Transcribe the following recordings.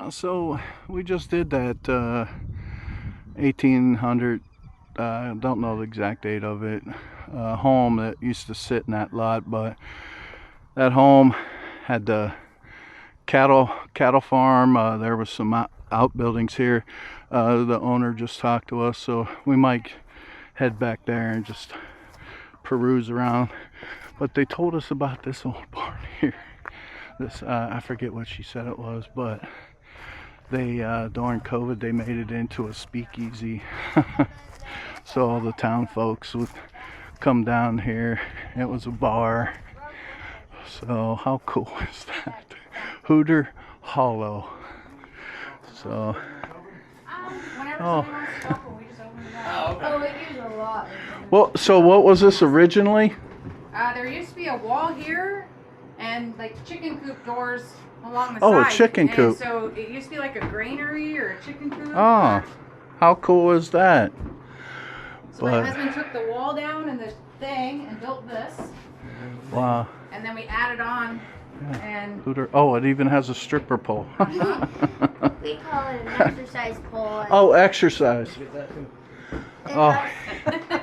So we just did that 1800, don't know the exact date of it, home that used to sit in that lot, but that home had the cattle farm. There was some outbuildings here. The owner just talked to us, so we might head back there and just peruse around. But they told us about this old barn here. This I forget what she said it was, but they during COVID they made it into a speakeasy. So all the town folks would come down here. It was a bar. So how cool is that? Hooter Hollow. So well, so what was this originally? There used to be a wall here and like chicken coop doors along the side. Oh, a chicken coop. So it used to be like a granary or a chicken coop. Oh, how cool is that? So my husband took the wall down and the thing and built this. Wow. And then we added on. Yeah. And Hooter. Oh, it even has a stripper pole. We call it an exercise pole. Oh, exercise. Oh.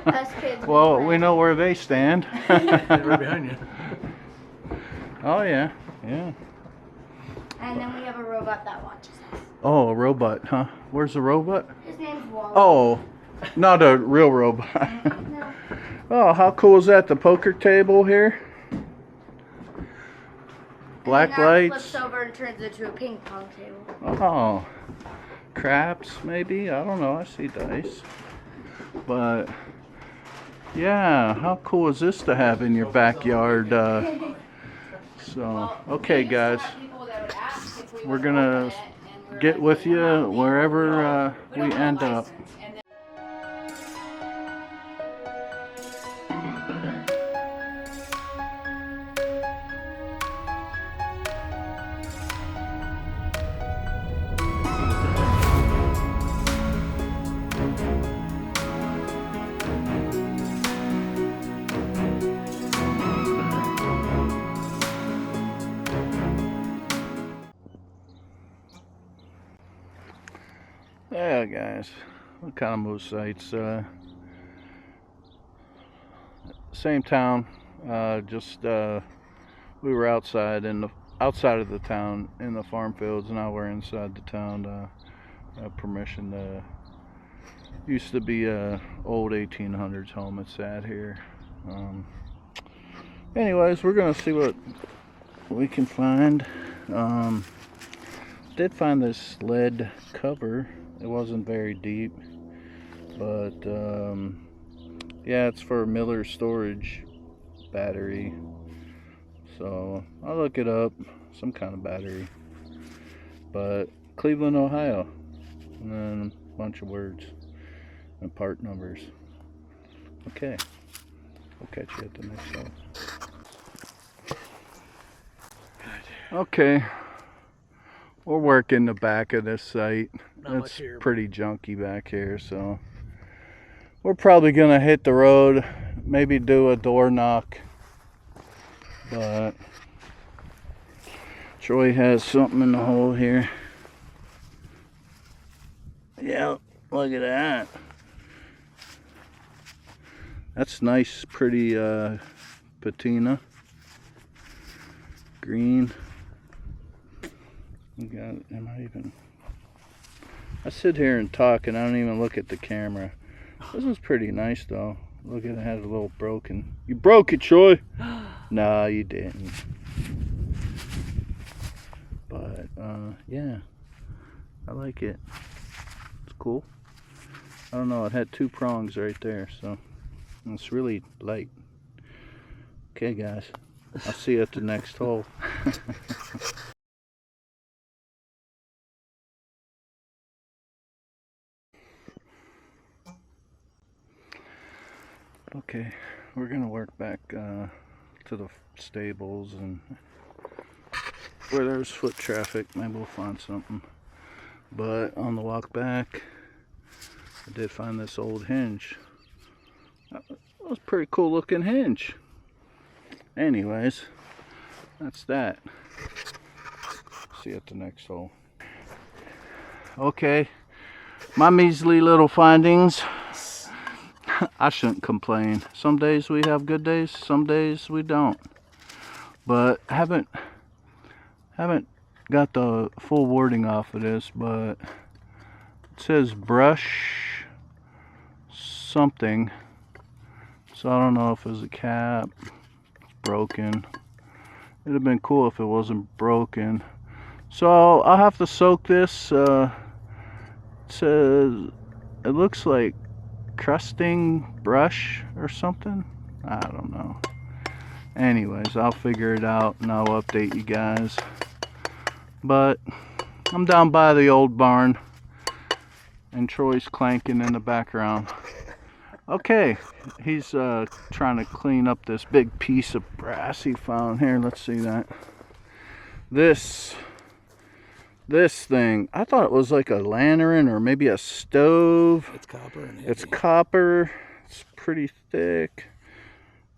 Us kids. Well, we know where they stand. Right behind you. Oh yeah, yeah. And then we have a robot that watches us. Oh, a robot, huh? Where's the robot? His name's Wally. Oh, not a real robot. No. Oh, how cool is that? The poker table here. Black and then lights. flips over and turns into a ping pong table. Oh, craps maybe. I don't know. I see dice. But yeah, how cool is this to have in your backyard? So okay, guys, we're gonna get with you wherever we end up. Yeah, guys, what kind of move sites? Same town. Just we were outside of the town in the farm fields. Now we're inside the town. Permission to used to be a old 1800s home. It's sad here. Anyways, we're gonna see what we can find. Did find this lead cover. It wasn't very deep, but yeah, it's for Miller storage battery. So I'll look it up, some kind of battery. But Cleveland, Ohio, and then a bunch of words and part numbers. Okay, we'll catch you at the next one. Okay, we're working the back of this site. It's pretty junky back here, so we're probably gonna hit the road, maybe do a door knock. But Troy has something in the hole here. Yeah, look at that. That's nice, pretty patina. Green. We got, I sit here and talk and I don't even look at the camera. This is pretty nice though. Look at it, has a little broken. You broke it, Troy. Nah, you didn't. But yeah, I like it. It's cool. I don't know, it had two prongs right there, so it's really light. Okay guys, I'll see you at the next hole. Okay, we're gonna work back to the stables, and where there's foot traffic, maybe we'll find something. But on the walk back, I did find this old hinge. That was a pretty cool looking hinge. Anyways, that's that. See you at the next hole. Okay, my measly little findings. I shouldn't complain. Some days we have good days, some days we don't. But haven't got the full wording off of this, but it says brush something. So I don't know if it was a cap. It's broken. It'd have been cool if it wasn't broken. So I'll have to soak this. It says it looks like crusting brush or something. I don't know. Anyways, I'll figure it out and I'll update you guys. But I'm down by the old barn and Troy's clanking in the background. Okay, he's trying to clean up this big piece of brass he found here. Let's see that. This thing, I thought it was like a lantern or maybe a stove. It's copper and heavy. It's copper. It's pretty thick.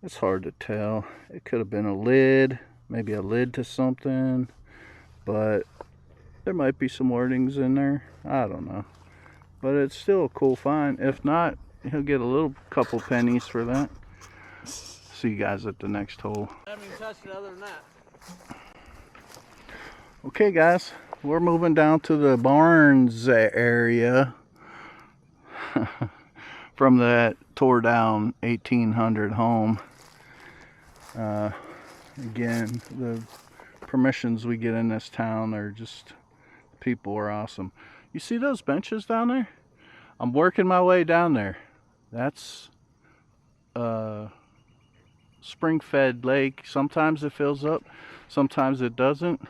It's hard to tell. It could have been a lid, maybe a lid to something, but there might be some wordings in there. I don't know. But it's still a cool find. If not, he'll get a little couple pennies for that. See you guys at the next hole. I haven't even touched it other than that. Okay guys, we're moving down to the barns area from that tore down 1800 home. Again, the permissions we get in this town are just, people are awesome. You see those benches down there? I'm working my way down there. That's spring-fed lake. Sometimes it fills up, sometimes it doesn't.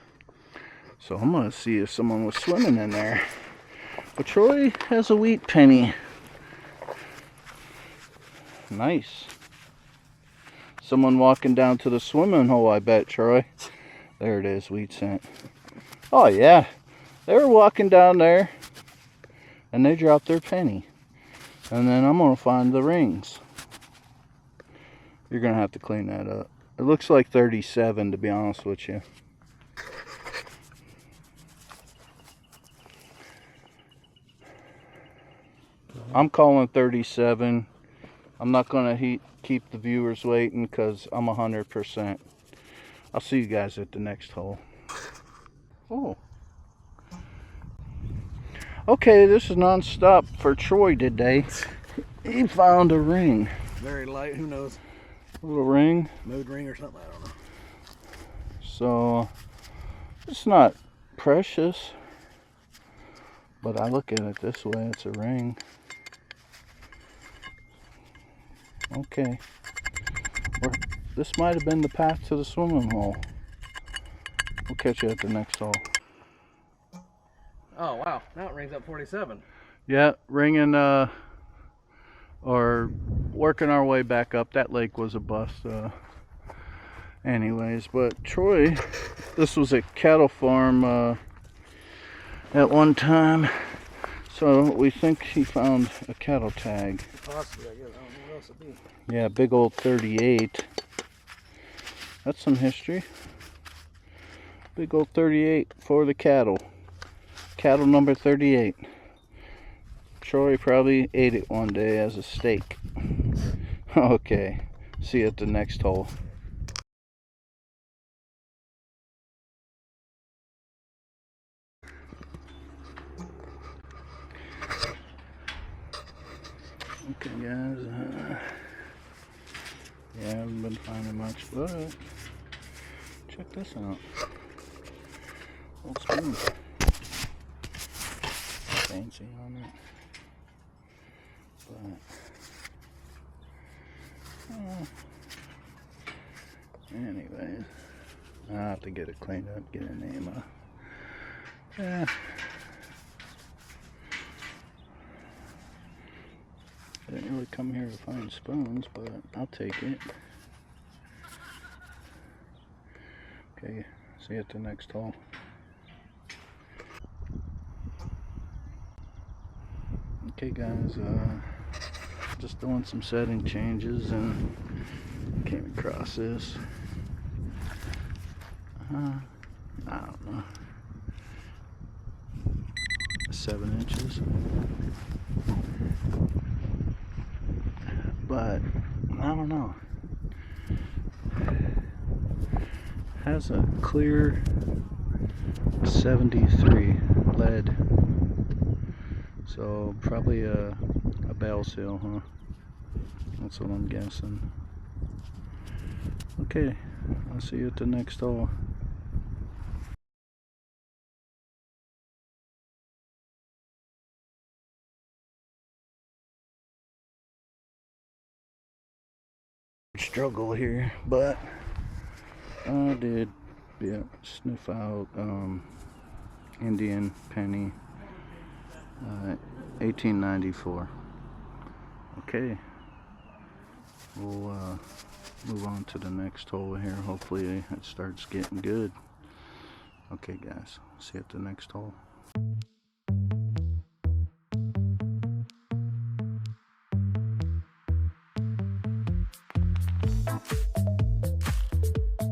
So I'm gonna see if someone was swimming in there. But Troy has a wheat penny. Nice. Someone walking down to the swimming hole, I bet, Troy. There it is, wheat cent. Oh yeah, they were walking down there and they dropped their penny. And then I'm gonna find the rings. You're gonna have to clean that up. It looks like 37, to be honest with you. I'm calling 37. I'm not gonna keep the viewers waiting because I'm 100%. I'll see you guys at the next hole. Oh. Okay, this is non-stop for Troy today. He found a ring. Very light, who knows? A little ring. Mood ring or something, I don't know. So, it's not precious. But I look at it this way, it's a ring. Okay. This might have been the path to the swimming hole. We'll catch you at the next hole. Oh wow, now it rings up 47. Yeah, ringing, or working our way back up. That lake was a bust. Anyways, but Troy, this was a cattle farm at one time. So we think he found a cattle tag. Possibly, I guess. I don't know what else it'd be. Yeah, big old 38. That's some history. Big old 38 for the cattle. Cattle number 38. Troy probably ate it one day as a steak. Okay, see you at the next hole. Okay guys, yeah, I haven't been finding much, but check this out. Old spoon. Fancy on it. But anyways, I'll have to get it cleaned up, get a name up. Yeah. I didn't really come here to find spoons, but I'll take it. Okay, see you at the next hole. Okay guys, just doing some setting changes and came across this. I don't know. 7 inches. But I don't know. Has a clear 73 lead. So probably a bell seal, huh? That's what I'm guessing. Okay, I'll see you at the next hole. Struggle here, but I did sniff out Indian penny, 1894. Okay, we'll move on to the next hole here. Hopefully it starts getting good. Okay guys, see you at the next hole.